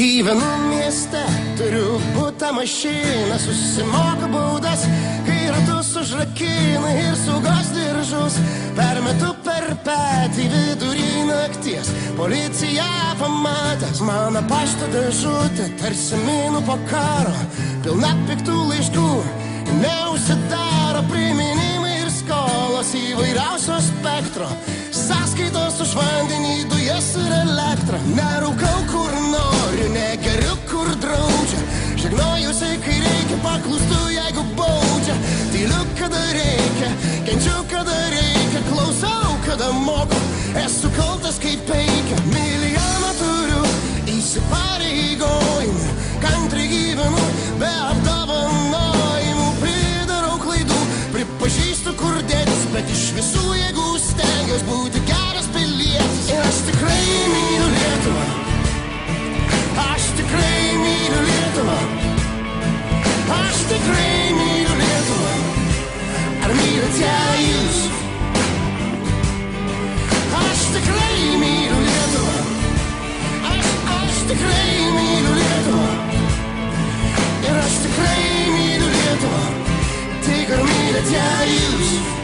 Gyvenu mieste, turiu butą mašiną, susimoku baudas, kai ratus užrakina ir saugos diržus. Permetu per petį vidurį nakties, policija pamatęs mano pašto dėžutę, tarsi minų po karo, pilna piktų laiškų, neužsidaro priminimai ir skolos įvairiausio spektro. Sąskaitos už vandenį, dujas ir elektrą. Nerūkau kur noriu, negeriu kur draudžia. Žegnojusi, kai reikia, paklūstu, jeigu baudžia. Tyliu, kada reikia, kenčiu, kada reikia, klausau, kada moku. Esu kaltas kaip peikia, milijoną turiu įsipareigojimų. Kantriai gyvenu, be apdovanojimų. Pridarau klaidų, pripažįstu, kur dėtis, bet iš visų jėgų stengiuos būti geras pilietis. Ir aš tikrai myliu Lietuvą. Aš tikrai myliu Lietuvą. Aš tikrai myliu Lietuvą. Ar mylite jūs? Aš tikrai myliu Lietuvą. Aš tikrai myliu Lietuvą. Ir aš tikrai myliu Lietuvą. Tik ar mylite jūs?